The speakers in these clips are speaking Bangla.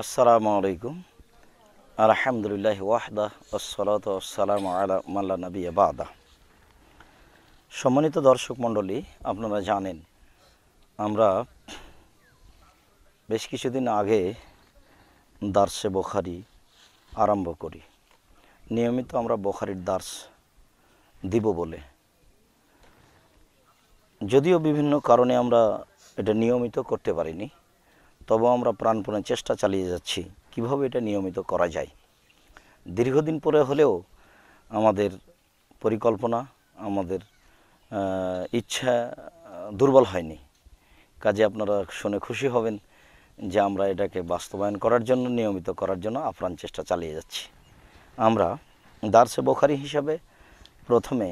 আসসালামু আলাইকুম আলহামদুলিল্লাহ ওয়াহদা ওয়াসসালাতু ওয়াসসালামু আলা মান লা নাবিয়্যা বা'দা। সম্মানিত দর্শক মণ্ডলী, আপনারা জানেন আমরা বেশ কিছুদিন আগে দার্সে বুখারী আরম্ভ করি। নিয়মিত আমরা বুখারীর দার্স দিব বলে, যদিও বিভিন্ন কারণে আমরা এটা নিয়মিত করতে পারিনি, তবু আমরা প্রাণপণে চেষ্টা চালিয়ে যাচ্ছি কিভাবে এটা নিয়মিত করা যায়। দীর্ঘদিন পরে হলেও আমাদের পরিকল্পনা, আমাদের ইচ্ছা দুর্বল হয়নি। কাজে আপনারা শুনে খুশি হবেন যে আমরা এটাকে বাস্তবায়ন করার জন্য, নিয়মিত করার জন্য আপ্রাণ চেষ্টা চালিয়ে যাচ্ছি। আমরা দার্সে বুখারী হিসাবে প্রথমে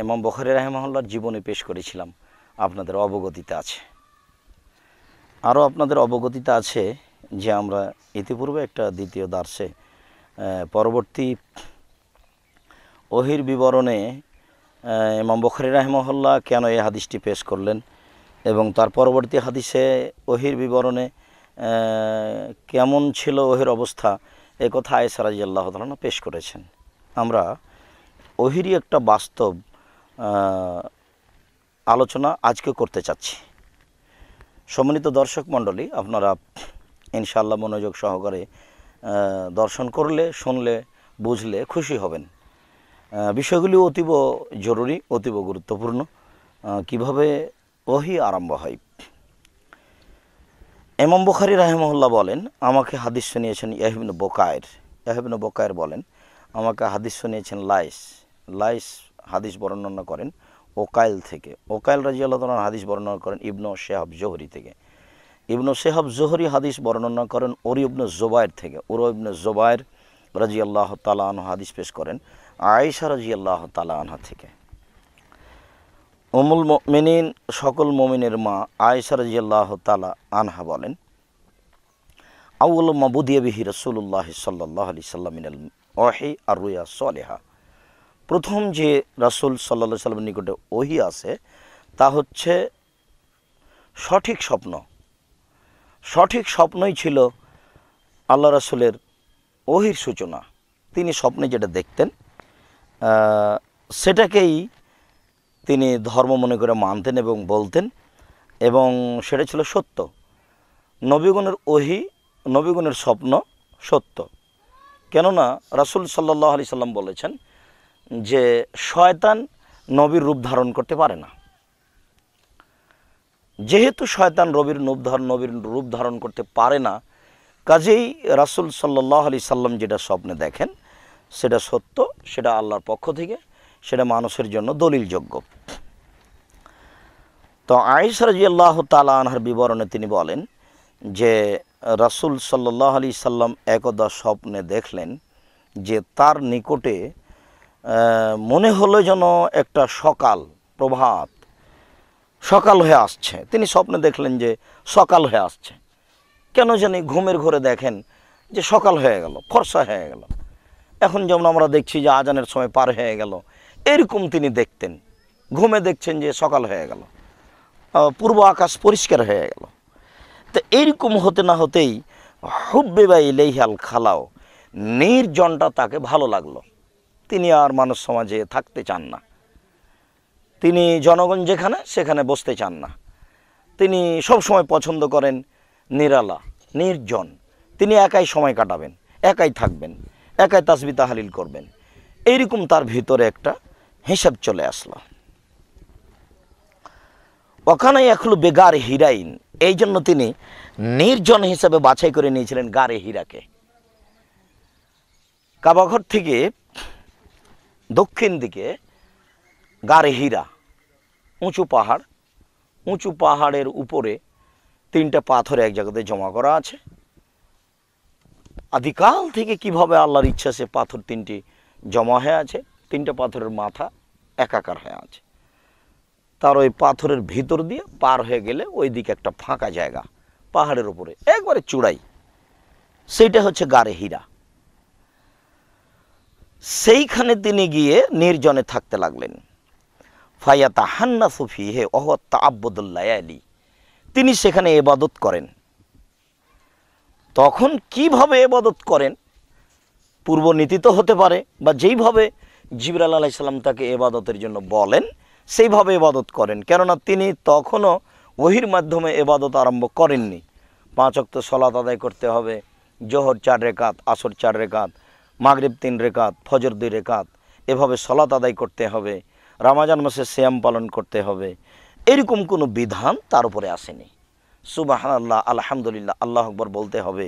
ইমাম বুখারী রাহিমাহুল্লাহর জীবনী পেশ করেছিলাম, আপনাদের অবগতিতে আছে। আরও আপনাদের অবগতিতে আছে যে আমরা ইতিপূর্বে একটা দ্বিতীয় দার্সে পরবর্তী ওহির বিবরণে ইমাম বুখারী রাহিমাহুল্লাহ কেন এই হাদিসটি পেশ করলেন এবং তার পরবর্তী হাদিসে ওহির বিবরণে কেমন ছিল ওহির অবস্থা, এ কথা আয়েশা রাদিয়াল্লাহু তাআলা পেশ করেছেন। আমরা ওহিরই একটা বাস্তব আলোচনা আজকে করতে চাচ্ছি। সম্মানিত দর্শক মণ্ডলী, আপনারা ইনশাআল্লাহ মনোযোগ সহকারে দর্শন করলে, শুনলে, বুঝলে খুশি হবেন। বিষয়গুলি অতীব জরুরি, অতীব গুরুত্বপূর্ণ। কিভাবে ওহী আরম্ভ হয়। ইমাম বুখারী রাহিমাহুল্লাহ বলেন, আমাকে হাদিস শুনিয়েছেন ইয়াহইয়া ইবনে বুকায়ের বলেন, আমাকে হাদিস শুনিয়েছেন লাইস হাদিস বর্ণনা করেন ওকাইল থেকে। ওকাইল রাদিয়াল্লাহু তাআলা হাদিস বর্ণনা করেন ইবনে শিহাব জোহরি থেকে। ইবনে শিহাব জোহরি হাদিস বর্ণনা করেন উরওয়া ইবনে জুবায়ের থেকে। উরওয়া ইবনে জুবায়ের রাদিয়াল্লাহু তাআলা আনহু হাদিস পেশ করেন আয়েশা রাদিয়াল্লাহু তাআলা আনহা থেকে। উম্মুল মুমিনিন, সকল মুমিনের মা আয়েশা রাদিয়াল্লাহু তাআলা আনহা বলেন, আউয়ালু মা বুদিয়া বিহি রাসূলুল্লাহ সাল্লাল্লাহু আলাইহি সাল্লাম মিনাল ওয়াহী আর রুয়া সালিহা। প্রথম যে রাসূল সাল্লাল্লাহু আলাইহি সাল্লামের নিকটে ওহী আছে তা হচ্ছে সঠিক স্বপ্ন। সঠিক স্বপ্নই ছিল আল্লাহ রাসূলের ওহীর সূচনা। তিনি স্বপ্নে যেটা দেখতেন সেটাকেই তিনি ধর্ম মনে করে মানতেন এবং বলতেন, এবং সেটা ছিল সত্য। নবীগণের ওহী, নবীগণের স্বপ্ন সত্য। কেননা রাসূল সাল্লাল্লাহু আলাইহি সাল্লাম বলেছেন যে শয়তান নবীর রূপ ধারণ করতে পারে না। যেহেতু শয়তান নবীর রূপ ধারণ করতে পারে না, কাজেই রাসূল সাল্লাল্লাহু আলাইহি সাল্লাম যেটা স্বপ্নে দেখেন সেটা সত্য, সেটা আল্লাহর পক্ষ থেকে, সেটা মানুষের জন্য দলিলযোগ্য। তো আয়েশা রাদিয়াল্লাহু তাআলা আনহার বিবরণে তিনি বলেন যে রাসূল সাল্লাল্লাহু আলাইহি সাল্লাম একদা স্বপ্নে দেখলেন যে তার নিকটে মনে হলো যেন একটা সকাল হয়ে আসছে। তিনি স্বপ্নে দেখলেন যে সকাল হয়ে আসছে। কেন জানি ঘুমের ঘোরে দেখেন যে সকাল হয়ে গেল, ফর্সা হয়ে গেল। এখন যেমন আমরা দেখছি যে আজানের সময় পার হয়ে গেল, এরকম তিনি দেখতেন। ঘুমে দেখছেন যে সকাল হয়ে গেল, পূর্ব আকাশ পরিষ্কার হয়ে গেল। তো এইরকম হতে না হতেই হুব্বিবা ইলাইহিল খালাও, নির্জনটা তাকে ভালো লাগলো। তিনি আর মানব সমাজে থাকতে চান না। তিনি জনগণ যেখানে সেখানে বসতে চান না। তিনি সব সময় পছন্দ করেন নিরালা, নির্জন। তিনি একাই সময় কাটাবেন, একাই থাকবেন, একাই তাসবিহ তাহলিল করবেন। এইরকম তার ভিতরে একটা হিসাব চলে আসলো। ওখানে এখলো বেগার হিরাইন, এই জন্য তিনি নির্জন হিসাবে বাছাই করে নিয়েছিলেন গারে হিরাকে। কাবাঘর থেকে দক্ষিণ দিকে গারে হীরা, উঁচু পাহাড়ের উপরে তিনটা পাথর এক জায়গাতে জমা করা আছে। আদিকাল থেকে কিভাবে আল্লাহর ইচ্ছা সে পাথর তিনটি জমা হয়ে আছে, তিনটা পাথরের মাথা একাকার হয়ে আছে। তার ওই পাথরের ভিতর দিয়ে পার হয়ে গেলে ওই দিকে একটা ফাঁকা জায়গা পাহাড়ের উপরে একবারে চূড়াই, সেইটা হচ্ছে গারে হীরা। সেইখানে তিনি গিয়ে নির্জনে থাকতে লাগলেন। ফায়াতাহান্নাসু ফিহি ওয়া হুয়া তাআব্বুদুল লায়ালি, তিনি সেখানে ইবাদত করেন। তখন কিভাবে ইবাদত করেন, পূর্বনীতি তো হতে পারে, বা যেইভাবে জিবরাইল আলাইহিস সালাম তাকে ইবাদতের জন্য বলেন সেইভাবে ইবাদত করেন। কেননা তিনি তখনও ওহির মাধ্যমে ইবাদত আরম্ভ করেননি। 5 ওয়াক্ত সালাত আদায় করতে হবে, জোহর 4 রেকাত, আসর 4 রেকাত, মাগরিব 3 রেকাত, ফজর 2 রেকাত, এভাবে সালাত আদায় করতে হবে, রমজান মাসে সিয়াম পালন করতে হবে, এরকম কোনো বিধান তার উপরে আসেনি। সুবহানাল্লাহ, আলহামদুলিল্লাহ, আল্লাহ আকবার বলতে হবে,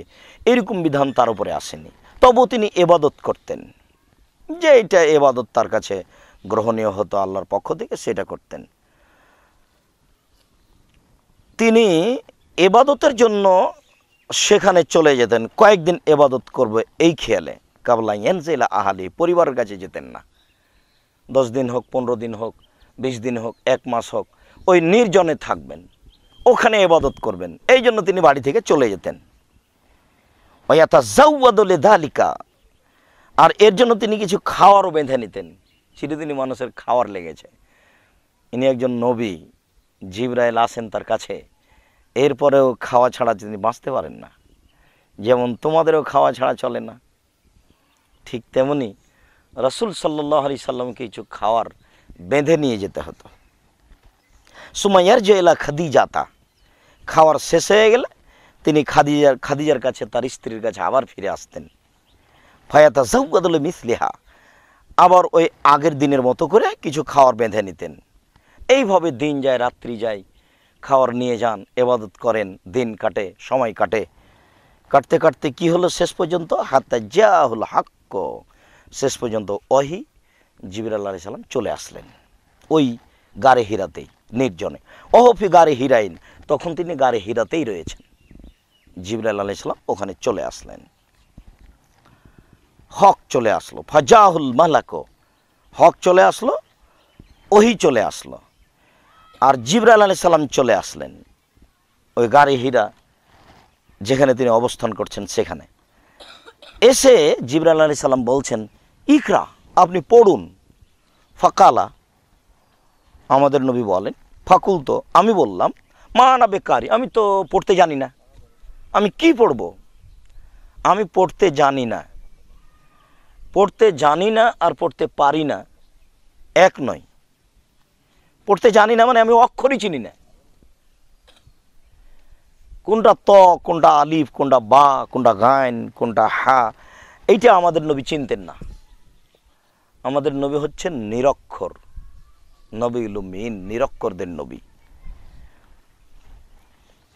এরকম বিধান তার উপরে আসেনি। তবু তিনি ইবাদত করতেন, যে এটা ইবাদত তার কাছে গ্রহণীয় হতো আল্লাহর পক্ষ থেকে, সেটা করতেন। তিনি ইবাদতের জন্য সেখানে চলে যেতেন, কয়েকদিন ইবাদত করবে এই খেয়ালে, কাবলা ইয়ানজিলা আহালি, পরিবারের কাছে যেতেন না। 10 দিন হোক, 15 দিন হোক, 20 দিন হোক, 1 মাস হোক, ওই নির্জনে থাকবেন, ওখানে ইবাদত করবেন, এই জন্য তিনি বাড়ি থেকে চলে যেতেন। ওয়ায়াতাজাওয়াদু লিযালিকা, আর এর জন্য তিনি কিছু খাওয়ারও বেঁধে নিতেন। চিরদিনই মানুষের খাওয়ার লেগেছে, ইনি একজন নবী, জিবরাইল আসেন তার কাছে, এরপরেও খাওয়া ছাড়া তিনি বাঁচতে পারেন না। যেমন তোমাদেরও খাওয়া ছাড়া চলে না, ঠিক তেমনি রাসূল সাল্লাল্লাহু আলাইহি সাল্লামকে কিছু খাওয়ার বেঁধে নিয়ে যেতে হতো। সুমাইয়ার জেলা খাদিজাতা, খাওয়ার শেষ হয়ে গেলে তিনি খাদিজার কাছে, তার স্ত্রীর কাছে আবার ফিরে আসতেন। ফায়াতাজাওয়াদু লিমিসলিহা, আবার ওই আগের দিনের মতো করে কিছু খাওয়ার বেঁধে নিতেন। এইভাবে দিন যায়, রাত্রি যায়, খাওয়ার নিয়ে যান, ইবাদত করেন, দিন কাটে, সময় কাটে। কাটতে কাটতে কি হলো শেষ পর্যন্ত, হাত্তা জাহুল হাক্ক, শেষ পর্যন্ত ওহী জিবরাইল আলাইহিস সালাম চলে আসলেন ওই গারে হিরাতেই, নির্জনে। অহফি গারে হিরাইন, তখন তিনি গারে হিরাতেই রয়েছেন। জিবরাইল আলাইহিস সালাম ওখানে চলে আসলেন, হক চলে আসলো, ফাজাহুল মালাক, হক চলে আসলো, ওহী চলে আসলো, আর জিবরাইল আলাইহিস সালাম চলে আসলেন ওই গারে হীরা যেখানে তিনি অবস্থান করছেন সেখানে। এসে জিবরাইল আলাইহিস সালাম বলছেন, ইকরা, আপনি পড়ুন। ফাকালা, আমাদের নবী বলেন, ফাকুল, তো আমি বললাম, মা আনা বেকারি, আমি তো পড়তে জানি না, আমি কি পড়ব, আমি পড়তে জানি না। পড়তে জানি না আর পড়তে পারি না এক নয়। পড়তে জানি না মানে আমি অক্ষরই চিনি না, কোনটা ত, কোনটা আলিফ, কোনটা বা, কোনটা গাইন, কোনটা হা, এইটা আমাদের নবী চিনতেন না। আমাদের নবী হচ্ছেন নিরক্ষর নবীউল উম্মিন, নিরক্ষরদের নবী।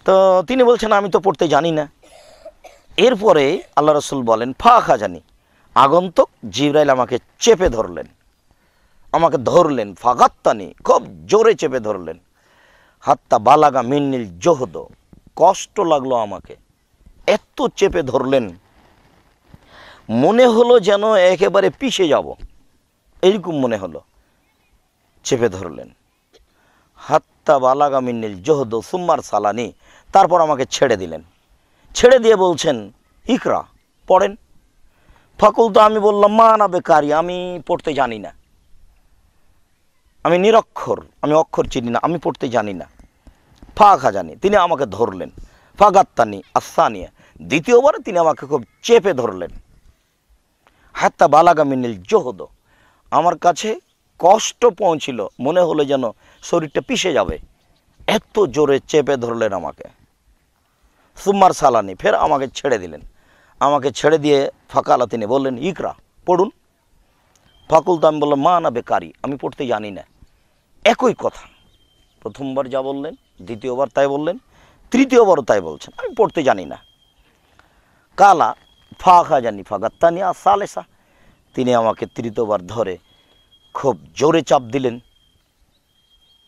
তো তিনি বলছেন আমি তো পড়তে জানি না। এরপরে আল্লাহ রাসূল বলেন, ফাখা জানি, আগন্তুক জিবরাইল আমাকে চেপে ধরলেন, আমাকে ধরলেন, ফাগাত্তানি, খুব জোরে চেপে ধরলেন, হাত্তা বালাগা মিন্নিল জোহদ, কষ্ট লাগলো আমাকে, এত চেপে ধরলেন, মনে হলো যেন একেবারে পিষে যাব, এইরকম মনে হলো, চেপে ধরলেন। হাত্তা বালাগা মিন্নিল জোহদ সুম্মার সালানি, তারপর আমাকে ছেড়ে দিলেন। ছেড়ে দিয়ে বলছেন, ইকরা, পড়েন। ফাকুল, তো আমি বললাম, মা না বেকারি, আমি পড়তে জানি না, আমি নিরক্ষর, আমি অক্ষর চিনি না, আমি পড়তে জানি না। ফাঁকা জানি, তিনি আমাকে ধরলেন। ফাগাত্তানি আসানিয়া, দ্বিতীয়বার তিনি আমাকে খুব চেপে ধরলেন। হাত্তা বালাগা মিনিল জোহদ, আমার কাছে কষ্ট পৌঁছিল, মনে হলো যেন শরীরটা পিষে যাবে, এত জোরে চেপে ধরলেন আমাকে। সুম্মার সালানি, ফের আমাকে ছেড়ে দিলেন। আমাকে ছেড়ে দিয়ে ফাকালা, তিনি বললেন, ইকরা, পড়ুন। ফাকুল, তো আমি বললাম, মা না বেকারি, আমি পড়তে জানি না। একই কথা, প্রথমবার যা বললেন, দ্বিতীয়বার তাই বললেন, তৃতীয়বারও তাই বলছেন, আমি পড়তে জানি না। কালা ফাঁকা জানি ফাগাত্তানি সালেসা, তিনি আমাকে তৃতীয়বার ধরে খুব জোরে চাপ দিলেন,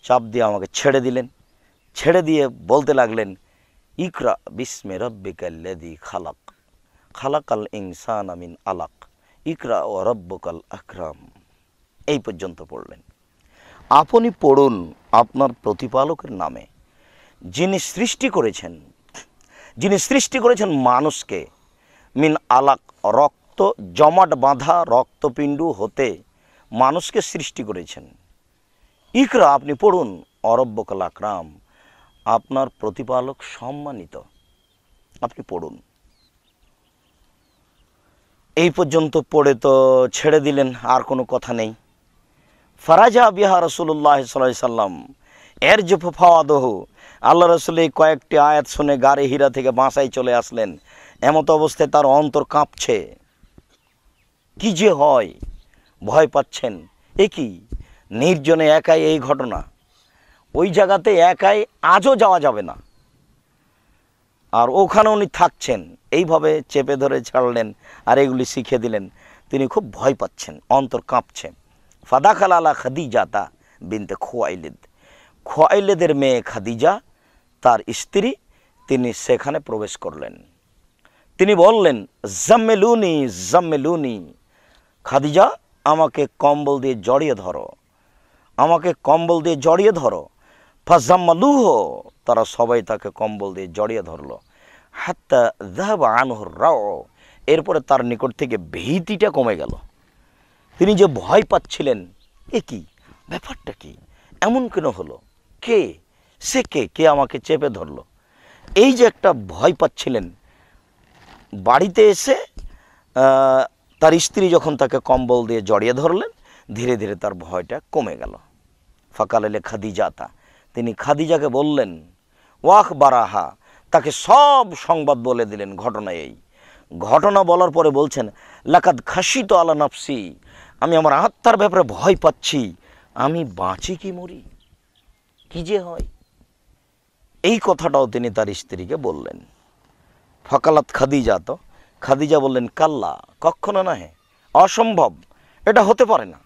চাপ দিয়ে আমাকে ছেড়ে দিলেন। ছেড়ে দিয়ে বলতে লাগলেন, ইকরা বিস্মে রব্বিকাল্লাযী খালাক, খালাকাল ইনসানা মিন আলাক, ইকরা ও রব্বুকাল আকরাম, এই পর্যন্ত পড়লেন। আপনি পড়ুন আপনার প্রতিপালকের নামে, যিনি সৃষ্টি করেছেন, যিনি সৃষ্টি করেছেন মানুষকে, মিন আলাক, রক্ত জমাট বাঁধা রক্তপিণ্ডু হতে মানুষকে সৃষ্টি করেছেন। ইকরা, আপনি পড়ুন, অরব্বকাল আকরাম, আপনার প্রতিপালক সম্মানিত, আপনি পড়ুন। এই পর্যন্ত পড়ে তো ছেড়ে দিলেন, আর কোনো কথা নেই। ফারাজা বিহা রাসূলুল্লাহ সাল্লাল্লাহু আলাইহি সাল্লাম এর যে ফাওয়াদহ, আল্লাহ রসুল এই কয়েকটি আয়াত শুনে গাড়ি হীরা থেকে বাসায় চলে আসলেন। এমত অবস্থায় তার অন্তর কাঁপছে, কি যে হয়, ভয় পাচ্ছেন। এ কি নির্জনে একাই এই ঘটনা, ওই জায়গাতে একাই আজও যাওয়া যাবে না, আর ওখানে উনি থাকছেন। এইভাবে চেপে ধরে ছাড়লেন আর এগুলি শিখিয়ে দিলেন। তিনি খুব ভয় পাচ্ছেন, অন্তর কাঁপছে। ফাদাখাল আলা খাদিজাতা বিনতে খুয়াইলিদ, খুয়াইলিদের মেয়ে খাদিজা তার স্ত্রী, তিনি সেখানে প্রবেশ করলেন। তিনি বললেন, জাম্মেলুনি জাম্মেলুনি, খাদিজা আমাকে কম্বল দিয়ে জড়িয়ে ধরো, আমাকে কম্বল দিয়ে জড়িয়ে ধরো। ফাজাম্মালুহ, তারা সবাই তাকে কম্বল দিয়ে জড়িয়ে ধরল। হাত্তা যাহাবা আনহুর রাও, এরপরে তার নিকট থেকে ভীতিটা কমে গেল। তিনি যে ভয় পাচ্ছিলেন, এ কি ব্যাপারটা, কি এমন কেন হলো, কে সে, কে আমাকে চেপে ধরলো, এই যে একটা ভয় পাচ্ছিলেন। বাড়িতে এসে তার স্ত্রী যখন তাকে কম্বল দিয়ে জড়িয়ে ধরলেন, ধীরে ধীরে তার ভয়টা কমে গেল। ফাকালে খাদিজাতা, তিনি খাদিজাকে বললেন, ওয়াখ বারাহা, তাকে সব সংবাদ বলে দিলেন। ঘটনা এই ঘটনা বলার পরে বলছেন, লাকাদ খাসিত আলা নাফসি, আমি আমার আত্মার ব্যাপারে ভয় পাচ্ছি, আমি বাঁচি কি মরি, কি যে হয়। এই কথাটাও তিনি তার স্ত্রীকে বললেন। ফাকালাত খাদিজা, তো খাদিজা বললেন, কাল্লা, কখনো না, হে অসম্ভব, এটা হতে পারে না,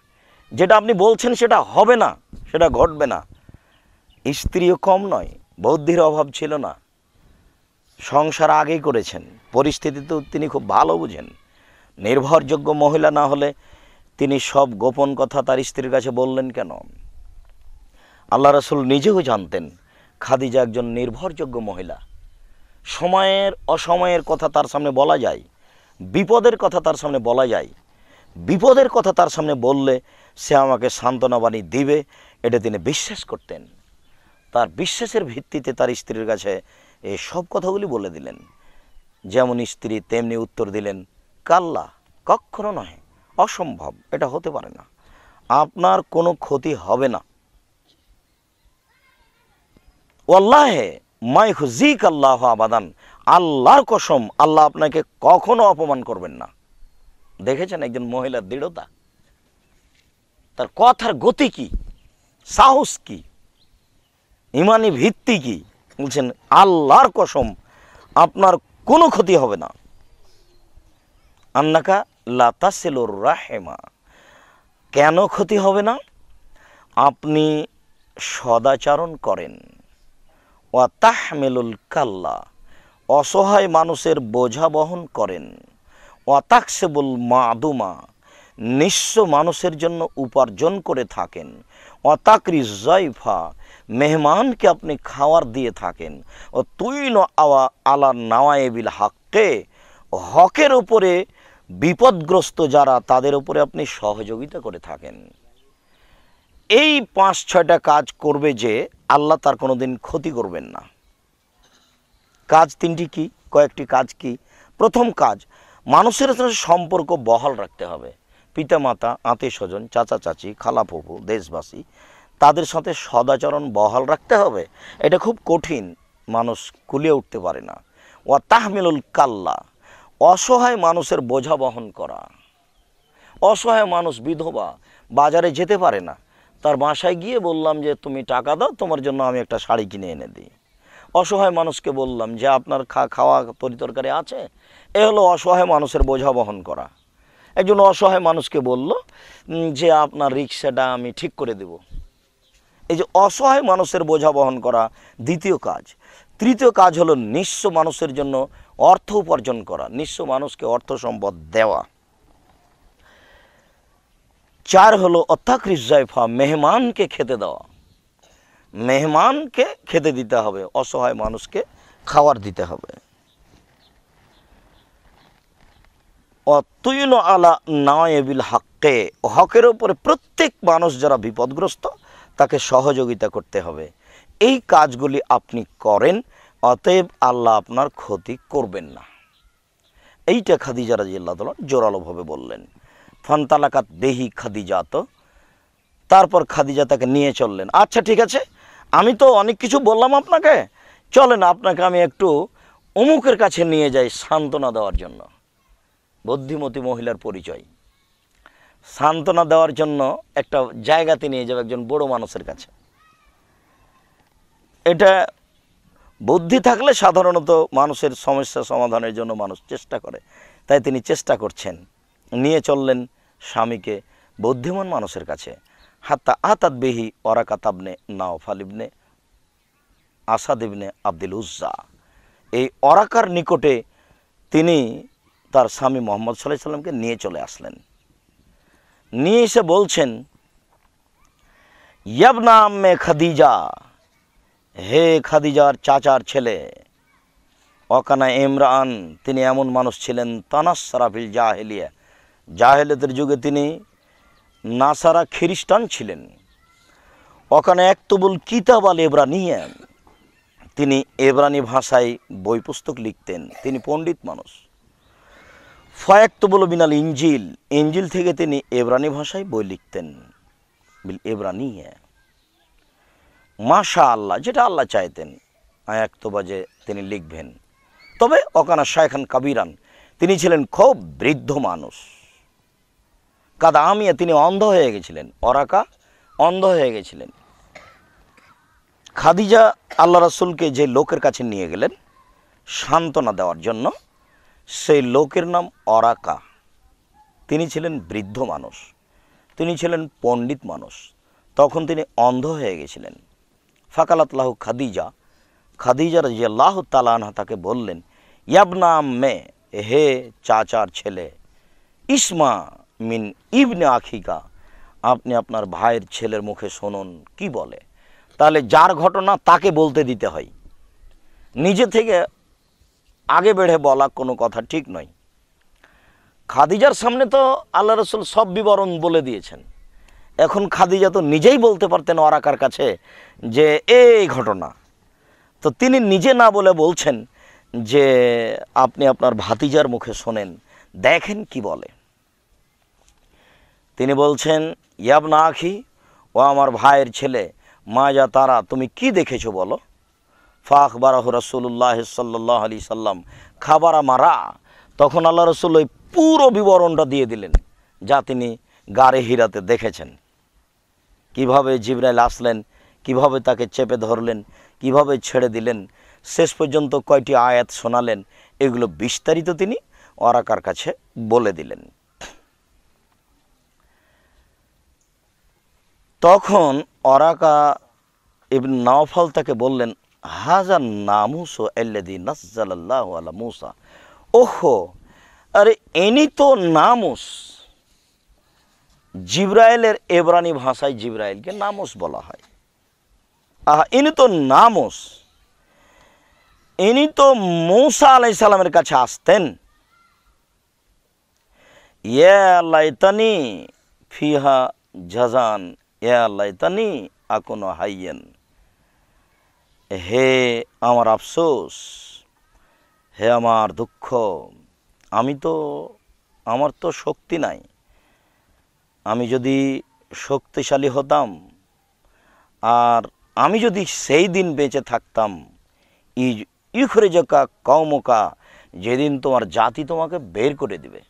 যেটা আপনি বলছেন সেটা হবে না, সেটা ঘটবে না। স্ত্রীও কম নয়, বুদ্ধির অভাব ছিল না, সংসার আগেই করেছেন, পরিস্থিতি তো তিনি খুব ভালো বুঝেন। নির্ভরযোগ্য মহিলা না হলে তিনি সব গোপন কথা তার স্ত্রীর কাছে বললেন কেন? আল্লাহ রাসূল নিজেও জানতেন খাদিজা একজন নির্ভরযোগ্য মহিলা। সময়ের অসময়ের কথা তার সামনে বলা যায়, বিপদের কথা তার সামনে বলা যায়। বিপদের কথা তার সামনে বললে সে আমাকে সান্ত্বনা বাণী দিবে, এটা তিনি বিশ্বাস করতেন। তার বিশ্বাসের ভিত্তিতে তার স্ত্রীর কাছে এই সব কথাগুলি বলে দিলেন। যেমন স্ত্রী তেমনি উত্তর দিলেন, কাল্লা, কখনো নয়, অসম্ভব, এটা হতে পারে না, আপনার কোনো ক্ষতি হবে না। ওয়াল্লাহে মাই হুজিক আল্লাহ আবাদান, আল্লাহর কসম, আল্লাহ আপনাকে কখনো অপমান করবেন না। দেখেছেন একজন মহিলার দৃঢ়তা, তার কথার গতি কি, সাহস কি, ইমানি ভিত্তি কি। বলছেন, আল্লাহর কসম, আপনার কোনো ক্ষতি হবে না। আন্নাকা লা তাসিলুর রাহিমা, কেন ক্ষতি হবে না? আপনি সদাচরণ করেন। ওয়া তাহমিলুল কাল্লা, অসহায় মানুষের বোঝা বহন করেন। ওয়া তাকসিবুল মাদুমা, নিঃস্ব মানুষের জন্য উপার্জন করে থাকেন। ওয়া তাকরি জাইফা, মেহমানকে আপনি খাওয়ার দিয়ে থাকেন। ও তুইন আওয়া আলা নাওয়াইবিল হাক্কে, হকের উপরে বিপদগ্রস্ত যারা, তাদের উপরে আপনি সহযোগিতা করে থাকেন। এই ৫-৬টা কাজ করবে যে, আল্লাহ তার কোনো দিন ক্ষতি করবেন না। কাজ ৩টি কি, কয়েকটি কাজ কি? প্রথম কাজ, মানুষের সাথে সম্পর্ক বহাল রাখতে হবে। পিতামাতা, আত্মীয় স্বজন, চাচা চাচি, খালা ফুফু, দেশবাসী, তাদের সাথে সদাচরণ বহাল রাখতে হবে। এটা খুব কঠিন, মানুষ কুলিয়ে উঠতে পারে না। ওয়া তাহমিলুল কাল্লা, অসহায় মানুষের বোঝা বহন করা। অসহায় মানুষ, বিধবা, বাজারে যেতে পারে না, তার বাসায় গিয়ে বললাম যে তুমি টাকা দাও, তোমার জন্য আমি একটা শাড়ি কিনে এনে দিই। অসহায় মানুষকে বললাম যে আপনার খাওয়া তরিতরকারি আছে। এ হলো অসহায় মানুষের বোঝা বহন করা। একজন অসহায় মানুষকে বলল যে আপনার রিক্সাটা আমি ঠিক করে দেব। এই যে অসহায় মানুষের বোঝা বহন করা দ্বিতীয় কাজ। তৃতীয় কাজ হলো নিঃস্ব মানুষের জন্য অর্থ উপার্জন করা, নিঃস্ব মানুষকে অর্থ সম্পদ দেওয়া। 4 হলো অত্যাকৃত জাইফা, মেহমানকে খেতে দেওয়া। মেহমানকে খেতে দিতে হবে, অসহায় মানুষকে খাবার দিতে হবে। অতুইন আলা নাওয়াইবিল হাক্কে, হকের উপরে প্রত্যেক মানুষ যারা বিপদগ্রস্ত তাকে সহযোগিতা করতে হবে। এই কাজগুলি আপনি করেন, অতএব আল্লাহ আপনার ক্ষতি করবেন না। এইটা খাদিজা রাদিয়াল্লাহু তাআলা জোরালোভাবে বললেন। ফান্তালাকাত বেহি খাদিজা, তো তারপর খাদিজা তাকে নিয়ে চললেন। আচ্ছা ঠিক আছে, আমি তো অনেক কিছু বললাম আপনাকে, চলেন আপনাকে আমি একটু অমুকের কাছে নিয়ে যাই সান্ত্বনা দেওয়ার জন্য। বুদ্ধিমতী মহিলার পরিচয়, সান্ত্বনা দেওয়ার জন্য একটা জায়গাতে নিয়ে যাবে একজন বড় মানুষের কাছে। এটা বুদ্ধি থাকলে সাধারণত মানুষের সমস্যা সমাধানের জন্য মানুষ চেষ্টা করে, তাই তিনি চেষ্টা করছেন। নিয়ে চললেন স্বামীকে বুদ্ধিমান মানুষের কাছে। হাত্তা আতাত বিহি ওয়ারাকাত ইবনে নাওফাল ইবনে আসাদ ইবনে আব্দুল উজ্জা। এই ওরাকার নিকটে তিনি তার স্বামী মুহাম্মদ সাল্লাল্লাহু আলাইহি সাল্লামকে নিয়ে চলে আসলেন। নিয়ে এসে বলছেন, ইয়াবনা আম্মে খাদিজা, হে খাদিজার চাচার ছেলে, অকানা ইমরান, তিনি এমন মানুষ ছিলেন, তানাসসারা ফিল জাহেলিয়া, জাহেলিয়াতের যুগে তিনি নাসারা খ্রিস্টান ছিলেন। ওখানে একতুবুল কিতাব আল ইব্রানিয়া, তিনি ইব্রানি ভাষায় বই পুস্তক লিখতেন, তিনি পণ্ডিত মানুষ। ফায়াক্তুবুল মিনাল ইনজিল, ইনজিল থেকে তিনি ইব্রানি ভাষায় বই লিখতেন, বিল ইব্রানিয়া। মাশা আল্লাহ, যেটা আল্লাহ চাইতেন আয়াক্তবাজে তিনি লিখবেন। তবে ওকানা শায়খান কাবিরান, তিনি ছিলেন খুব বৃদ্ধ মানুষ। কাদা আমিয়া, তিনি অন্ধ হয়ে গেছিলেন, ওরাকা অন্ধ হয়ে গেছিলেন। খাদিজা আল্লাহ রাসূলকে যে লোকের কাছে নিয়ে গেলেন সান্ত্বনা দেওয়ার জন্য, সেই লোকের নাম ওরাকা। তিনি ছিলেন বৃদ্ধ মানুষ, তিনি ছিলেন পণ্ডিত মানুষ, তখন তিনি অন্ধ হয়ে গেছিলেন। ফাকালাত লাহু খাদিজা, খাদিজা রাদিয়াল্লাহু তাআলা আনহা তাকে বললেন, ইয়াবনা আম্মে, হে চাচার ছেলে, ইসমা মিন ইবনে আখিকা, আপনি আপনার ভাইয়ের ছেলের মুখে শুনুন কি বলে। তাহলে যার ঘটনা তাকে বলতে দিতে হয়, নিজে থেকে আগে বেড়ে বলা কোনো কথা ঠিক নয়। খাদিজার সামনে তো আল্লাহ রাসূল সব বিবরণ বলে দিয়েছেন, এখন খাদিজা তো নিজেই বলতে পারতেন ওরাকার কাছে যে এই ঘটনা, তো তিনি নিজে না বলে বলছেন যে আপনি আপনার ভাতিজার মুখে শোনেন, দেখেন কি বলে। তিনি বলছেন, ইয়াবনা আখি, ও আমার ভাইয়ের ছেলে, মা যা তারা, তুমি কি দেখেছো বলো। ফাখবারাহু রাসূলুল্লাহ সাল্লাল্লাহু আলাইহি সাল্লাম খাবারা মারা, তখন আল্লাহ রাসূল ওই পুরো বিবরণটা দিয়ে দিলেন যা তিনি গারে হিরাতে দেখেছেন। কিভাবে জিবরাইল আসলেন, কিভাবে তাকে চেপে ধরলেন, কিভাবে ছেড়ে দিলেন, শেষ পর্যন্ত কয়টি আয়াত শোনালেন, এগুলো বিস্তারিত তিনি ওরাকার কাছে বলে দিলেন। তখন ওরাকা ইবনে নাওফাল তাকে বললেন, হাজার নামুস আল্লাযী নাযালাল্লাহু আলা মূসা, ওহো, আরে ইনি তো নামুস। জিবরাইলের এব্রানি ভাষায় জিবরাইলকে নামুস বলা হয়। ইনি তো নামুস, ইনি তো মূসা আলাইহিস সালামের কাছে আসতেন। ইয়া লাইতানি ফিহা জাযান, ইয়া লাইতানি আকুনু হাইয়ান, হে আমার আফসোস, হে আমার দুঃখ, আমার তো শক্তি নাই। আমি যদি শক্তিশালী হতাম আর আমি যদি সেই দিন বেঁচে থাকতাম, ইখরিজাকা কওমুকা, যেদিন তোমার জাতি তোমাকে বের করে দিবে।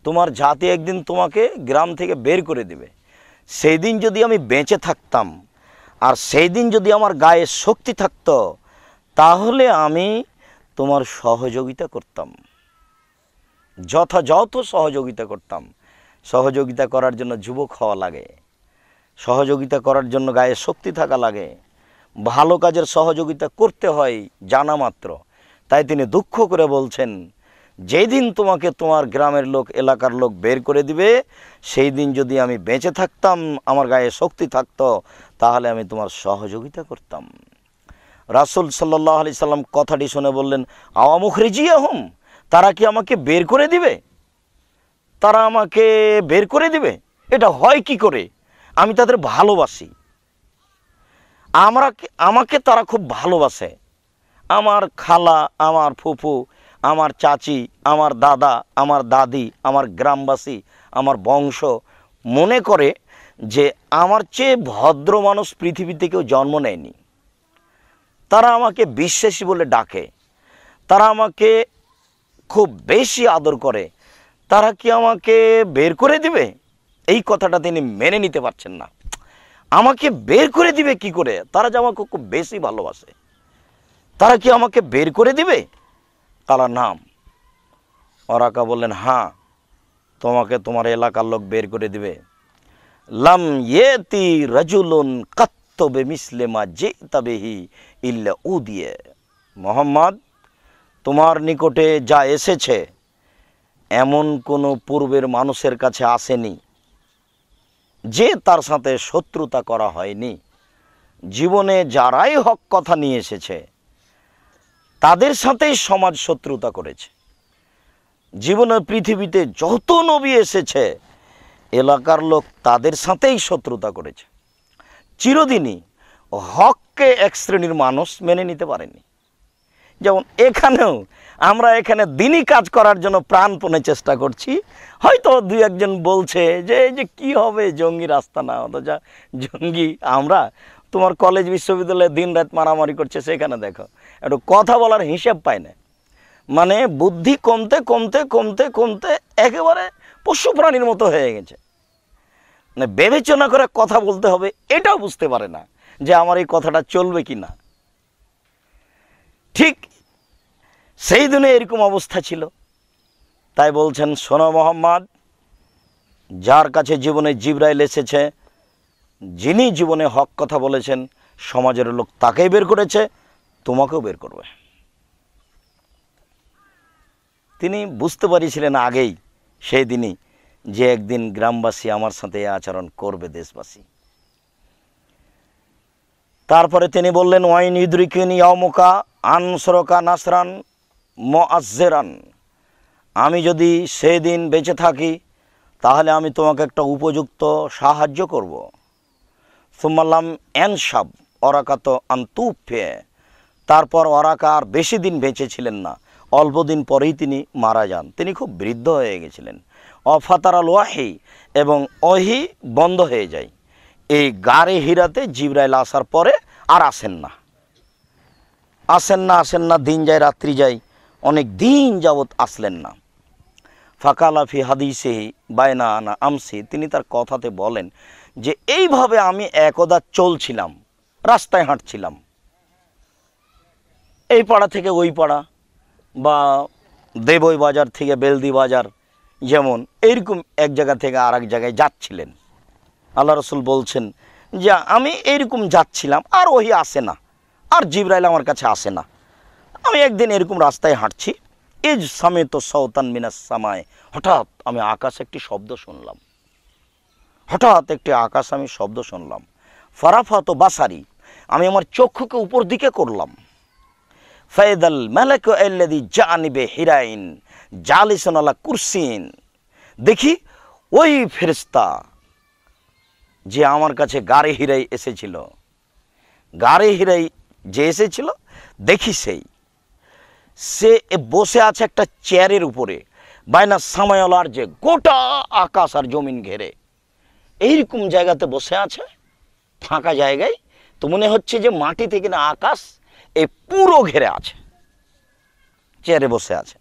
তোমার জাতি একদিন তোমাকে গ্রাম থেকে বের করে দিবে, সেই দিন যদি আমি বেঁচে থাকতাম আর সেই দিন যদি আমার গায়ে শক্তি থাকতো, তাহলে আমি তোমার সহযোগিতা করতাম, যথাযথ সহযোগিতা করতাম। সহযোগিতা করার জন্য যুবক হওয়া লাগে, সহযোগিতা করার জন্য গায়ে শক্তি থাকা লাগে, ভালো কাজের সহযোগিতা করতে হয় জানা মাত্র। তাই তিনি দুঃখ করে বলছেন, যেদিন তোমাকে তোমার গ্রামের লোক, এলাকার লোক বের করে দিবে, সেই দিন যদি আমি বেঁচে থাকতাম, আমার গায়ে শক্তি থাকতো, তাহলে আমি তোমার সহযোগিতা করতাম। রাসূল সাল্লাল্লাহু আলাইহি সাল্লাম কথাটি শুনে বললেন, আওয়া মুখরিজিয়াহুম, তারা কি আমাকে বের করে দিবে? তারা আমাকে বের করে দিবে? এটা হয় কি করে? আমি তাদের ভালোবাসি, আমাকে তারা খুব ভালোবাসে। আমার খালা, আমার ফুফু, আমার চাচি, আমার দাদা, আমার দাদি, আমার গ্রামবাসী, আমার বংশ মনে করে যে আমার চেয়ে ভদ্র মানুষ পৃথিবীতে কেউ জন্ম নেয়নি। তারা আমাকে বিশ্বাসী বলে ডাকে, তারা আমাকে খুব বেশি আদর করে। তারা কি আমাকে বের করে দিবে? এই কথাটা তিনি মেনে নিতে পারছেন না। আমাকে বের করে দিবে কি করে? তারা যে আমাকে খুব বেশি ভালোবাসে, তারা কি আমাকে বের করে দিবে? কালা নাম। ওরাকা বললেন, হ্যাঁ, তোমাকে তোমার এলাকার লোক বের করে দিবে। লাম ইয়েতি রাজুলুন কাত্তবে মিসলেমা জিতাবিহি ইল্লা উদিয়ে। মোহাম্মদ, তোমার নিকটে যা এসেছে এমন কোনো পূর্বের মানুষের কাছে আসেনি যে তার সাথে শত্রুতা করা হয়নি। জীবনে যারাই হক কথা নিয়ে এসেছে তাদের সাথেই সমাজ শত্রুতা করেছে। জীবনে পৃথিবীতে যত নবী এসেছে এলাকার লোক তাদের সাথেই শত্রুতা করেছে। চিরদিনই হককে এক শ্রেণীর মানুষ মেনে নিতে পারেনি। যেমন এখানেও আমরা এখানে দিনই কাজ করার জন্য প্রাণপণে চেষ্টা করছি। হয়তো দুই একজন বলছে যে এই যে কী হবে, জঙ্গি রাস্তা না, অথচ জঙ্গি আমরা। তোমার কলেজ বিশ্ববিদ্যালয়ে দিন রাত মারামারি করছে, সেখানে দেখো একটু কথা বলার হিসেব পায় না। মানে বুদ্ধি কমতে কমতে কমতে কমতে একেবারে পশু প্রাণীর মতো হয়ে গেছে। মানে বিবেচনা করে কথা বলতে হবে এটাও বুঝতে পারে না যে আমার এই কথাটা চলবে কি না। ঠিক সেই দিনে এরকম অবস্থা ছিল। তাই বলছেন, শোনো মোহাম্মদ, যার কাছে জীবনে জিবরাইল এসেছে, যিনি জীবনে হক কথা বলেছেন, সমাজের লোক তাকেই বের করেছে, তোমাকেও বের করবে। তিনি বুঝতে পারিছিলেন আগেই সেই দিনই যে একদিন গ্রামবাসী আমার সাথে এই আচরণ করবে, দেশবাসী। তারপরে তিনি বললেন, ওয়াইন ইদরিকিনি ইয়াউমুকা আনসরকা নাসরান মুআজ্জিরান। আমি যদি সেদিন বেঁচে থাকি তাহলে আমি তোমাকে একটা উপযুক্ত সাহায্য করব। সুম্মাল্লাম এনসাব ওরাকাত আন্তুফে। তারপর ওরাকা আর বেশি দিন বেঁচে ছিলেন না, অল্প দিন পরেই তিনি মারা যান। তিনি খুব বৃদ্ধ হয়ে গেছিলেন। অফাতারাল ওয়াহি, এবং ওহি বন্ধ হয়ে যায়। এই গারে হিরাতে জিবরাইল আসার পরে আর আসেন না, দিন যায় রাত্রি যায়, অনেক দিন যাবৎ আসলেন না। ফাকালাফি হাদিসেহি বায়না আনা আমসি। তিনি তার কথাতে বলেন যে এইভাবে আমি একদা চলছিলাম, রাস্তায় হাঁটছিলাম, এই পাড়া থেকে ওই পাড়া বা দেবই বাজার থেকে বেলদি বাজার, যেমন এইরকম এক জায়গা থেকে আর এক জায়গায় যাচ্ছিলেন। আল্লাহ রসুল বলছেন যে আমি এইরকম যাচ্ছিলাম, আর ওহি আসে না, আর জিবরাইল আমার কাছে আসে না। আমি একদিন এরকম রাস্তায় হাঁটছি, ইজ সামেত সওতান মিনাস সামায়। হঠাৎ আমি আকাশে একটি শব্দ শুনলাম, আমি শব্দ শুনলাম। ফারাফাত বাসারি, আমি আমার চক্ষুকে উপর দিকে করলাম। ফায়দাল মালাক আল্লাযী জানিবে হিরাইন জালিসুন আলা কুরসিন। দেখি ওই ফেরেশতা যে আমার কাছে গারে হিরাই এসেছিল, গারে হিরাই যে এসেছিল, দেখি সে বসে আছে একটা চেয়ারের উপরে, বাইনা সামায়ালার, যে গোটা আকাশ আর জমিন ঘেরে এইরকম জায়গাতে বসে আছে, ফাঁকা জায়গায়। তো মনে হচ্ছে যে মাটি থেকে না আকাশ এই পুরো ঘেরে আছে, চেয়ারে বসে আছে।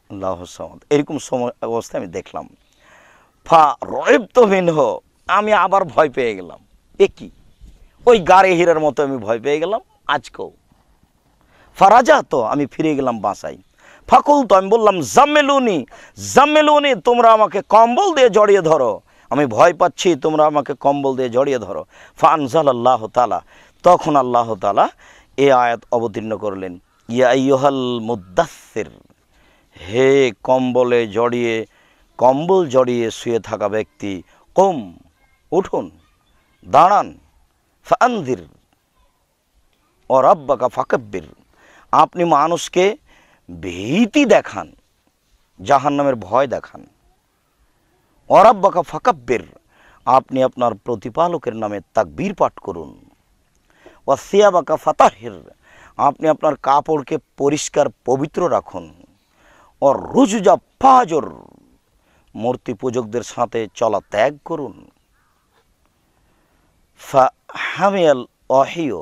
আল্লাহু সামাদ। এরকম সময় অবস্থায় আমি দেখলাম। ফা রয়েব তো ভিন্ন, আমি আবার ভয় পেয়ে গেলাম। এ কি, ওই গারে হীরার মতো আমি ভয় পেয়ে গেলাম আজকেও। ফারাজা, তো আমি ফিরে গেলাম বাসায়। ফাকুল, তো আমি বললাম, জাম্মেলুনি, তোমরা আমাকে কম্বল দিয়ে জড়িয়ে ধরো, আমি ভয় পাচ্ছি, তোমরা আমাকে কম্বল দিয়ে জড়িয়ে ধরো। ফানজালাল্লাহু তাআলা, তখন আল্লাহ তাআলা এই আয়াত অবতীর্ণ করলেন, ইয়া আইয়ুহাল মুদ্দাসসির, হে কম্বল জড়িয়ে শুয়ে থাকা ব্যক্তি, কুম, উঠুন, দাঁড়ান, ফাআনযির ও রাব্বাকা ফাকাব্বির, আপনি মানুষকে ভীতি দেখান, জাহান্নামের ভয় দেখান। ও রাব্বাকা ফাকাব্বির, আপনি আপনার প্রতিপালকের নামে তাকবীর পাঠ করুন। ও সিয়াবাকা ফাতাহির, আপনি আপনার কাপড়কে পরিষ্কার পবিত্র রাখুন। और রুজুজা ফাজর, মূর্তি পূজকদের সাথে চলা ত্যাগ করুন। ফাহামিয়াল ওয়াহিও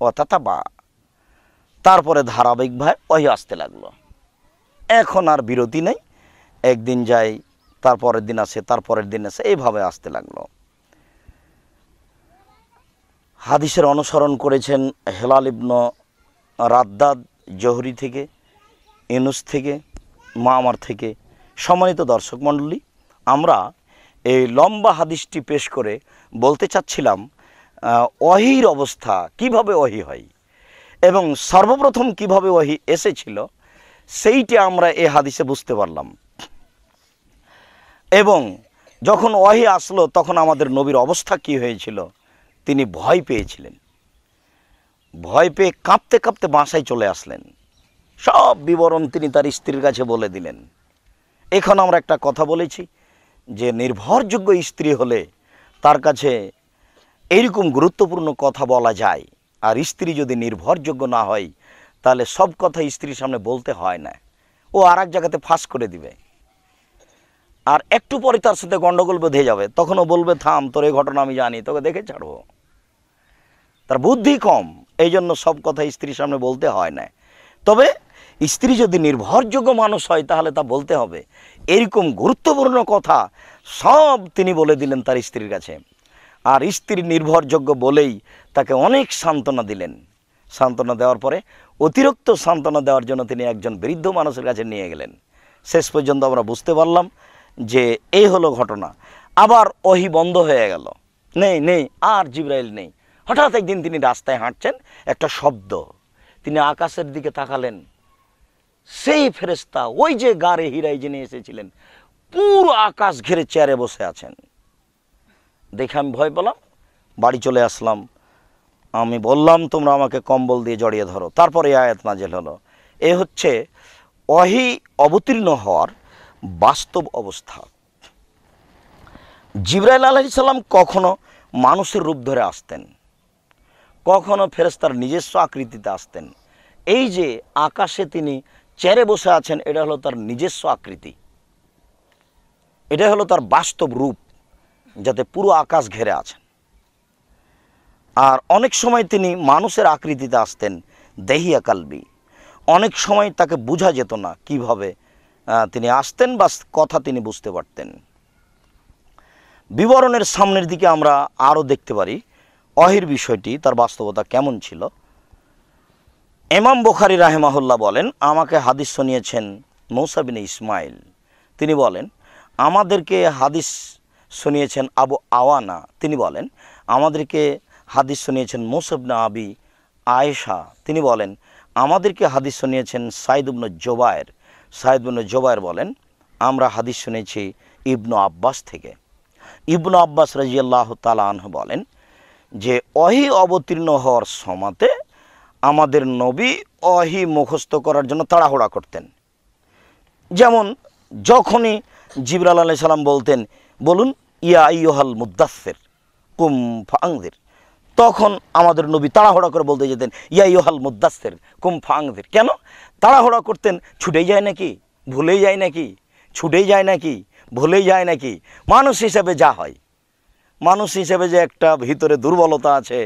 ও তাতাবা, তারপরে ধারাবাহিকভাবে ওহী আসতে লাগলো। এখন আর বিরতি নেই, একদিন যায়, তারপরের দিন আসে, তারপরের দিন আসে, এইভাবে আসতে লাগলো। হাদিসের অনুসরণ করেছেন হেলাল ইবনে রাদ্দাদ জোহরি থেকে, ইউনুস থেকে, মামার থেকে। সম্মানিত দর্শক মণ্ডলী, আমরা এই লম্বা হাদিসটি পেশ করে বলতে চাচ্ছিলাম ওহীর অবস্থা, কিভাবে ওহী হয় এবং সর্বপ্রথম কিভাবে ওহী এসেছিল, সেইটা আমরা এই হাদিসে বুঝতে পারলাম। এবং যখন ওহী আসলো তখন আমাদের নবীর অবস্থা কি হয়েছিল, তিনি ভয় পেয়েছিলেন। ভয় পেয়ে কাঁপতে কাঁপতে বাসায় চলে আসলেন। সব বিবরণ তিনি তার স্ত্রীর কাছে বলে দিলেন। এখন আমরা একটা কথা বলেছি যে নির্ভরযোগ্য স্ত্রী হলে তার কাছে এইরকম গুরুত্বপূর্ণ কথা বলা যায়। আর স্ত্রী যদি নির্ভরযোগ্য না হয় তাহলে সব কথা স্ত্রীর সামনে বলতে হয় না, ও আর এক জায়গাতে ফাঁস করে দিবে। আর একটু পরে তার সাথে গণ্ডগোল বেঁধে যাবে, তখনও বলবে থাম, তোর এই ঘটনা আমি জানি, তোকে দেখে ছাড়বো। তার বুদ্ধি কম, এই জন্য সব কথা স্ত্রীর সামনে বলতে হয় না। তবে স্ত্রী যদি নির্ভরযোগ্য মানুষ হয় তাহলে তা বলতে হবে। এরকম গুরুত্বপূর্ণ কথা সব তিনি বলে দিলেন তার স্ত্রীর কাছে। আর স্ত্রী নির্ভরযোগ্য বলেই তাকে অনেক সান্ত্বনা দিলেন। সান্ত্বনা দেওয়ার পরে অতিরিক্ত সান্ত্বনা দেওয়ার জন্য তিনি একজন বৃদ্ধ মানুষের কাছে নিয়ে গেলেন। শেষ পর্যন্ত আমরা বুঝতে পারলাম যে এই হলো ঘটনা। আবার ওহী বন্ধ হয়ে গেল, নেই নেই, আর জিবরাইল নেই। হঠাৎ একদিন তিনি রাস্তায় হাঁটছেন, একটা শব্দ, তিনি আকাশের দিকে তাকালেন। সেই ফেরেশতা ওই যে গাড়ে হীরায় যিনি এসেছিলেন, পুরো আকাশ ঘিরে চেয়ারে বসে আছেন। দেখে আমি ভয় পেলাম, বাড়ি চলে আসলাম। আমি বললাম তোমরা আমাকে কম্বল দিয়ে জড়িয়ে ধরো। তারপরে আয়াত নাজেল হলো। এ হচ্ছে ওহী অবতীর্ণ হওয়ার বাস্তব অবস্থা। জিবরাইল আলাইহিস সালাম কখনো মানুষের রূপ ধরে আসতেন, কখনো ফেরেশতার নিজস্ব আকৃতিতে আসতেন। এই যে আকাশে তিনি চেয়ারে বসে আছেন, এটা হলো তার নিজস্ব আকৃতি, এটা হলো তার বাস্তব রূপ, যাতে পুরো আকাশ ঘেরে আছেন। আর অনেক সময় তিনি মানুষের আকৃতিতে আসতেন, দেহিয়া কালবি। অনেক সময় তাকে বোঝা যেত না কিভাবে তিনি আসতেন, বা কথা তিনি বুঝতে পারতেন। বিবরণের সামনের দিকে আমরা আরও দেখতে পারি ওহীর বিষয়টি, তার বাস্তবতা কেমন ছিল। ইমাম বুখারী রাহিমাহুল্লাহ বলেন, আমাকে হাদিস শুনিয়েছেন মূসা বিন ইসমাইল। তিনি বলেন, আমাদেরকে হাদিস শুনিয়েছেন আবু আওয়ানা। তিনি বলেন, আমাদেরকে হাদিস শুনিয়েছেন মূসা ইবনে আবি আয়েশা। তিনি বলেন, আমাদেরকে হাদিস শুনিয়েছেন সাইদ ইবনে জুবায়ের। সাইদ ইবনে জুবায়ের বলেন, আমরা হাদিস শুনেছি ইবনু আব্বাস থেকে। ইবনু আব্বাস রাদিয়াল্লাহু তাআলা আনহু বলেন যে ওহী অবতীর্ণ হওয়ার সময়তে আমাদের নবী ওহী মুখস্থ করার জন্য তাড়াহুড়া করতেন। যেমন যখনই জিবরাইল আলাইহিস সালাম বলতেন, বলুন ইয়া আইয়ুহাল মুদ্দাসসির কুম ফাআনজির, তখন আমাদের নবী তাড়াহুড়া করে বলতে যেতেন ইয়া আইয়ুহাল মুদ্দাসসির কুম ফাআনজির। কেন তাড়াহুড়া করতেন? ছুটেই যায় নাকি, ভুলেই যায় নাকি, ছুটেই যায় নাকি, ভুলেই যায় নাকি? মানুষ হিসেবে যা হয়, মানুষ হিসেবে যে একটা ভিতরে দুর্বলতা আছে,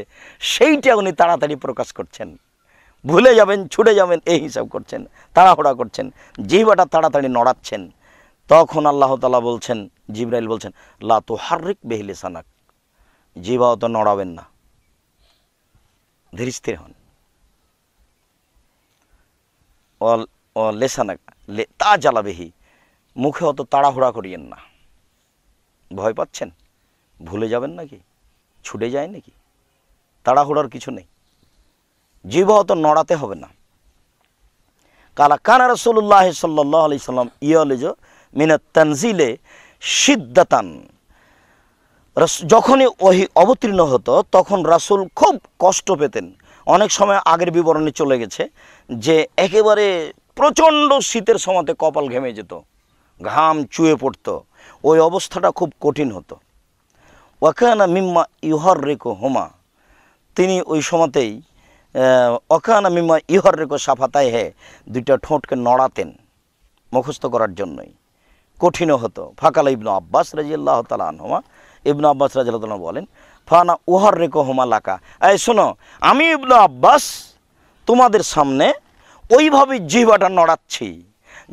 সেইটা উনি তাড়াতাড়ি প্রকাশ করছেন। ভুলে যাবেন, ছুটে যাবেন, এই হিসাব করছেন, তাড়াহুড়া করছেন, জিহ্বাটা তাড়াতাড়ি নড়াচ্ছেন। তখন আল্লাহ তাআলা বলছেন, জিবরাইল বলছেন, লা তুহাররিক বিহি লিসানাক, জিহ্বা তো নড়াবেন না, ধীর স্থির হন। ও লেসানাক তা জ্বালাবেহি, মুখে অত তাড়াহুড়া করিয়েন না। ভয় পাচ্ছেন? ভুলে যাবেন নাকি, ছুটে যায় নাকি? তাড়াহুড়ার কিছু নেই, জিহ্বা অত নড়াতে হবে না। কালা কানা রাসূলুল্লাহ সাল্লাল্লাহু আলাইহি সাল্লাম ইয়ালিজু মিনাত তানজিলে শিদ্দাতান, যখনই ওহী অবতীর্ণ হতো তখন রাসূল খুব কষ্ট পেতেন। অনেক সময় আগের বিবরণে চলে গেছে যে একেবারে প্রচণ্ড শীতের সময়তে কপাল ঘেমে যেত, ঘাম চুয়ে পড়তো, ওই অবস্থাটা খুব কঠিন হতো। ওয়াকানা মিম্মা ইউহাররিকুহুমা, তিনি ওই সময়তেই অকানা মিমা ইহর রেখো সাফাতায় হে, দুইটা ঠোঁটকে নড়াতেন মুখস্থ করার জন্যই, কঠিনও হতো। ফাকালা ইবনু আব্বাস রাদিয়াল্লাহু তাআলা আনহুমা, ইবনু আব্বাস রাদিয়াল্লাহু তাআলা বলেন, ফানা উহর রেখো হোমা লাকা, এই শোনো আমি ইবনু আব্বাস তোমাদের সামনে ওইভাবে জিহ্বাটা নড়াচ্ছি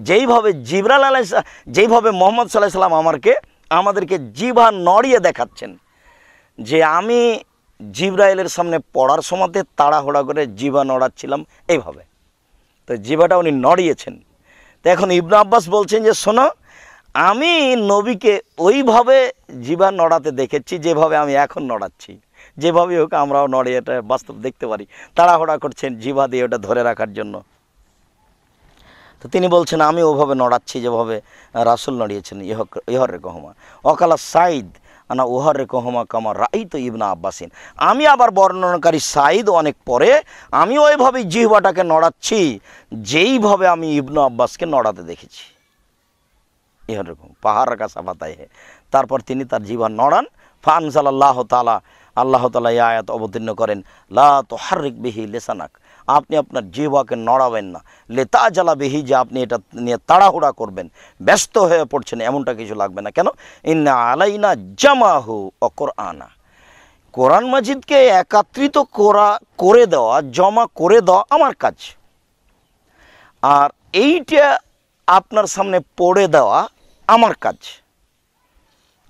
যেইভাবে জিবরাইল আলাইহিস, যেইভাবে মুহাম্মদ সাল্লাল্লাহু আলাইহি সাল্লাম আমাদেরকে জিহ্বা নড়িয়ে দেখাচ্ছেন, যে আমি জিবরাইলের সামনে পড়ার সময়তে তাড়াহুড়া করে জিহ্বা নড়াচ্ছিলাম এইভাবে। তো জিহ্বাটা উনি নড়িয়েছেন। তো এখন ইবনু আব্বাস বলছেন যে শোনো, আমি নবীকে ওইভাবে জিহ্বা নড়াতে দেখেছি যেভাবে আমি এখন নড়াচ্ছি, যেভাবে হোক আমরাও নড়ে, এটা বাস্তব দেখতে পারি। তাড়াহুড়া করছেন জিহ্বা দিয়ে ওটা ধরে রাখার জন্য। তো তিনি বলছেন আমি ওভাবে নড়াচ্ছি যেভাবে রাসূল নড়িয়েছেন। ইহর রেকহমা অকালা সাইদ আনা উহর রেকহমা কামা রাই তো ইবনা আব্বাসিন, আমি আবার বর্ণনাকারী সাইদ অনেক পরে আমি ওইভাবেই জিহ্বাটাকে নড়াচ্ছি যেইভাবে আমি ইবনু আব্বাসকে নড়াতে দেখেছি। এরকম পাহাড় কাছা পাতায় হে, তারপর তিনি তার জিহ্বা নড়ান। ফানজালাল্লাহু তাআলা, আল্লাহ তাআলা এই আয়াত অবতীর্ণ করেন, লা তুহাররিক বিহি লিসানাক, আপনি আপনার জিহ্বাকে নড়াবেন না, লিতাজালা বিহি, যে আপনি এটা নিয়ে তাড়াহুড়া করবেন, ব্যস্ত হয়ে পড়ছেন, এমনটা কিছু লাগবে না। কেন? ইন্না আলাইনা জামাহু ওয়া কুরআনা, কোরআন মাজিদকে একত্রিত করে দেওয়া, জমা করে দেওয়া আমার কাজ, আর এইটা আপনার সামনে পড়ে দেওয়া আমার কাজ।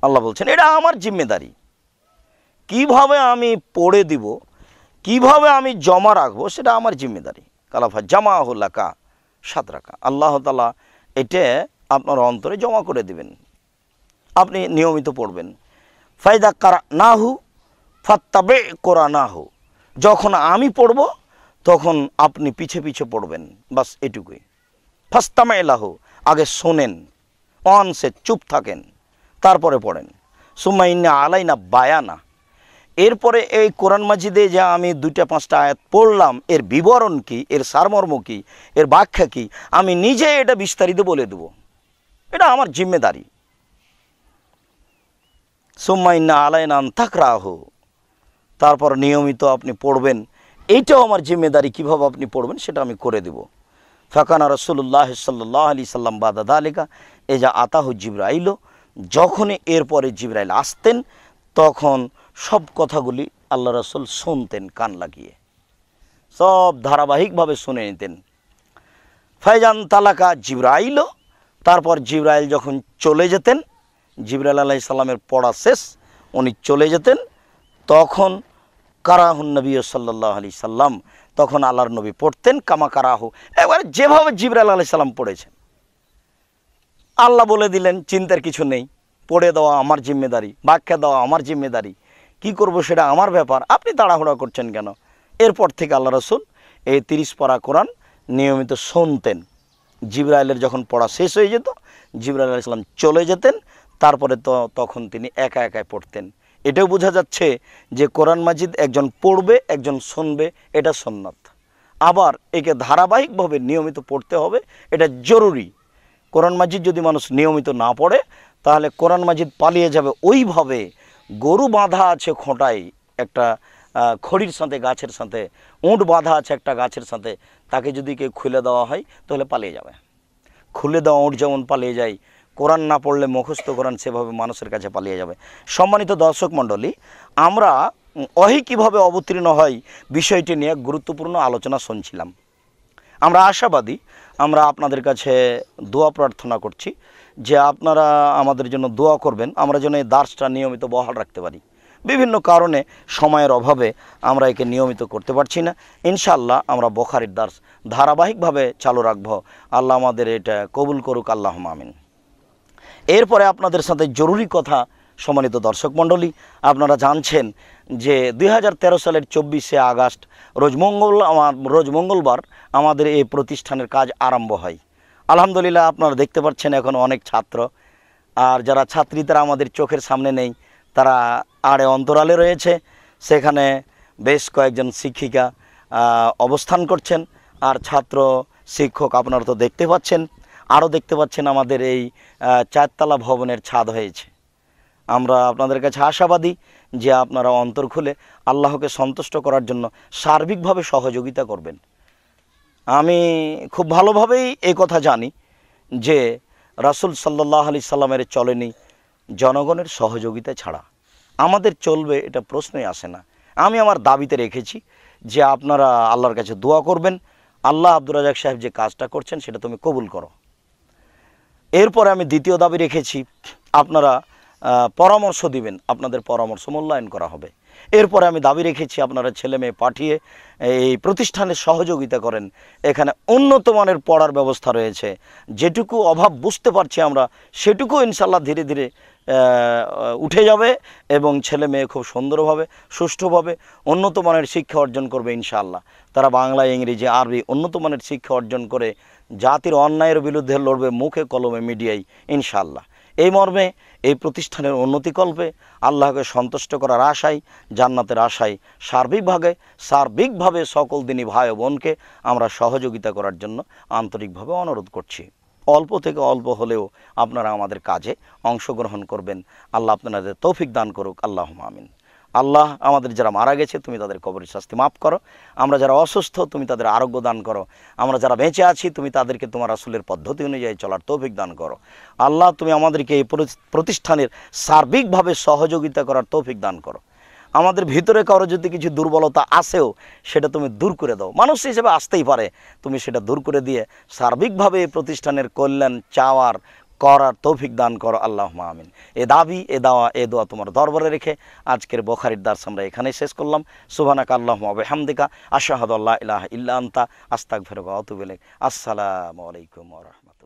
আল্লাহ বলছেন এটা আমার জিম্মেদারি। কিভাবে আমি পড়ে দিব, কিভাবে আমি জমা রাখবো, সেটা আমার জিম্মেদারি। কালাফা জামাহুল্লাকা সাদরাকা, আল্লাহ তাআলা এটা আপনার অন্তরে জমা করে দিবেন, আপনি নিয়মিত পড়বেন। ফাইদা কারা নাহু ফাত্তাবে কোরআনাহু, যখন আমি পড়ব তখন আপনি পিছে পিছে পড়বেন, বাস এটুকুই। ফাস্তামাইলাহু, আগে শোনেন, অনসে চুপ থাকেন, তারপরে পড়েন। সুম্মা ইন্না আলাইনা বায়ানা, এরপরে এই কোরআন মাজিদে যা আমি 2-5টা আয়াত পড়লাম, এর বিবরণ কি, এর সারমর্ম কি, এর ব্যাখ্যা কি, আমি নিজে এটা বিস্তারিত বলে দেব, এটা আমার জিম্মেদারি। সুম্মা ইন্না আলাইনা আন তাকরাহু, তারপর নিয়মিত আপনি পড়বেন, এইটাও আমার জিম্মেদারি, কীভাবে আপনি পড়বেন সেটা আমি করে দেব। ফাকানা রাসূলুল্লাহ সাল্লাল্লাহু আলাইহি সাল্লাম বাদা যালিকা এজা আতাহু জিবরাইল, যখনই এরপরে জিবরাইল আসতেন তখন সব কথাগুলি আল্লাহ রাসূল শুনতেন কান লাগিয়ে, সব ধারাবাহিকভাবে শুনে নিতেন। ফাইজান তালাকা জিবরাইল, তারপর জিবরাইল যখন চলে যেতেন, জিবরাইল আলাইহিস সালামের পড়া শেষ, উনি চলে যেতেন, তখন কারাহুন নবী সাল্লাল্লাহু আলাইহি সাল্লাম, তখন আল্লাহর নবী পড়তেন কামা কারাহু, এবারে যেভাবে জিবরাইল আলাইহিস সালাম পড়েছেন। আল্লাহ বলে দিলেন চিন্তার কিছু নেই, পড়ে দেওয়া আমার জিম্মেদারি, ব্যাখ্যা দেওয়া আমার জিম্মেদারি, কি করব সেটা আমার ব্যাপার, আপনি তাড়াহুড়া করছেন কেন। এরপর থেকে আল্লাহ রাসূল এই 30 পারা কোরআন নিয়মিত শুনতেন। জিবরাইলের যখন পড়া শেষ হয়ে যেত, জিবরাইল আলাইহিস সালাম চলে যেতেন, তারপরে তখন তিনি একা একাই পড়তেন। এটাও বোঝা যাচ্ছে যে কোরআন মাজিদ একজন পড়বে, একজন শুনবে, এটা সুন্নাত। আবার একে ধারাবাহিকভাবে নিয়মিত পড়তে হবে, এটা জরুরি। কোরআন মাজিদ যদি মানুষ নিয়মিত না পড়ে তাহলে কোরআন মাজিদ পালিয়ে যাবে। ওইভাবে গরু বাঁধা আছে খোঁটায় একটা খড়ির সাথে, গাছের সাথে, উঁট বাঁধা আছে একটা গাছের সাথে, তাকে যদি কেউ খুলে দেওয়া হয় তাহলে পালিয়ে যাবে। খুলে দেওয়া উঁট যেমন পালিয়ে যায়, কোরআন না পড়লে মুখস্থ কোরআন সেভাবে মানুষের কাছে পালিয়ে যাবে। সম্মানিত দর্শক মণ্ডলী, আমরা ওহী কীভাবে অবতীর্ণ হয় বিষয়টি নিয়ে গুরুত্বপূর্ণ আলোচনা শুনছিলাম। আমরা আশাবাদী, আমরা আপনাদের কাছে দোয়া প্রার্থনা করছি যে আপনারা আমাদের জন্য দোয়া করবেন, আমরা যেন এই দার্সটা নিয়মিত বহাল রাখতে পারি। বিভিন্ন কারণে সময়ের অভাবে আমরা একে নিয়মিত করতে পারছি না। ইনশাআল্লাহ আমরা বুখারীর দার্স ধারাবাহিকভাবে চালু রাখব। আল্লাহ আমাদের এটা কবুল করুক, আল্লাহুম্মা আমিন। এরপরে আপনাদের সাথে জরুরি কথা, সম্মানিত দর্শক মণ্ডলী, আপনারা জানছেন যে 2013 সালের 24শে আগস্ট রোজ মঙ্গলবার আমাদের এই প্রতিষ্ঠানের কাজ আরম্ভ হয়। আলহামদুলিল্লাহ, আপনারা দেখতে পাচ্ছেন এখন অনেক ছাত্র, আর যারা ছাত্রী তারা আমাদের চোখের সামনে নেই, তারা আড়ে অন্তরালে রয়েছে, সেখানে বেশ কয়েকজন শিক্ষিকা অবস্থান করছেন, আর ছাত্র শিক্ষক আপনারা তো দেখতে পাচ্ছেন। আরও দেখতে পাচ্ছেন আমাদের এই 4তলা ভবনের ছাদ হয়েছে। আমরা আপনাদের কাছে আশাবাদী যে আপনারা অন্তর খুলে আল্লাহকে সন্তুষ্ট করার জন্য সার্বিকভাবে সহযোগিতা করবেন। আমি খুব ভালোভাবেই এই কথা জানি যে রাসূল সাল্লাল্লাহু আলাইহি সাল্লামের চলেনি জনগণের সহযোগিতা ছাড়া আমাদের চলবে, এটা প্রশ্নই আসে না। আমি আমার দাবিতে রেখেছি যে আপনারা আল্লাহর কাছে দোয়া করবেন, আল্লাহ আব্দুর রাজ্জাক সাহেব যে কাজটা করছেন সেটা তুমি কবুল করো। এরপরে আমি দ্বিতীয় দাবি রেখেছি, আপনারা পরামর্শ দিবেন, আপনাদের পরামর্শ মূল্যায়ন করা হবে। এরপরে আমি দাবি রেখেছি আপনারা ছেলে মেয়ে পাঠিয়ে এই প্রতিষ্ঠানের সহযোগিতা করেন। এখানে উন্নত মানের পড়ার ব্যবস্থা রয়েছে, যেটুকু অভাব বুঝতে পারছি আমরা সেটুকু ইনশাল্লাহ ধীরে ধীরে উঠে যাবে এবং ছেলে মেয়ে খুব সুন্দরভাবে সুষ্ঠুভাবে উন্নত মানের শিক্ষা অর্জন করবে ইনশাআল্লাহ। তারা বাংলা, ইংরেজি, আরবি উন্নত মানের শিক্ষা অর্জন করে জাতির অন্যায়ের বিরুদ্ধে লড়বে মুখে কলমে মিডিয়ায় ইনশাআল্লাহ। এই মর্মে এই প্রতিষ্ঠানের উন্নতিকল্পে আল্লাহকে সন্তুষ্ট করার আশায়, জান্নাতের আশায় সার্বিকভাবে সকল দিনী ভাই ও বোনকে আমরা সহযোগিতা করার জন্য আন্তরিকভাবে অনুরোধ করছি। অল্প থেকে অল্প হলেও আপনারা আমাদের কাজে অংশগ্রহণ করবেন। আল্লাহ আপনাদের তৌফিক দান করুক, আল্লাহুম্মা আমিন। আল্লাহ আমাদের যারা মারা গেছে তুমি তাদের কবরের শাস্তি মাফ করো, আমরা যারা অসুস্থ তুমি তাদের আরোগ্য দান করো, আমরা যারা বেঁচে আছি তুমি তাদেরকে তোমার রাসূলের পদ্ধতি অনুযায়ী চলার তৌফিক দান করো। আল্লাহ তুমি আমাদেরকে এই প্রতিষ্ঠানের সার্বিকভাবে সহযোগিতা করার তৌফিক দান করো। আমাদের ভিতরে কারো যদি কিছু দুর্বলতা আসেও সেটা তুমি দূর করে দাও, মানুষ হিসেবে আসতেই পারে, তুমি সেটা দূর করে দিয়ে সার্বিকভাবে এই প্রতিষ্ঠানের কল্যাণ চাওয়ার করার তৌফিক দান করো, আল্লাহুম্মা আমিন। এ দাবি, এ দোয়া তোমার দরবারে রেখে আজকের বুখারীর দার্স আমরা এখানেই শেষ করলাম। সুবহানাকা আল্লাহুম্মা ওয়া বিহামদিকা আশহাদু আল্লা ইলাহা ইল্লা আনতা আস্তাগফিরুকা ওয়া আতুবু ইলাইক। আসসালামু আলাইকুম ওয়া রাহমাতুল্লাহ।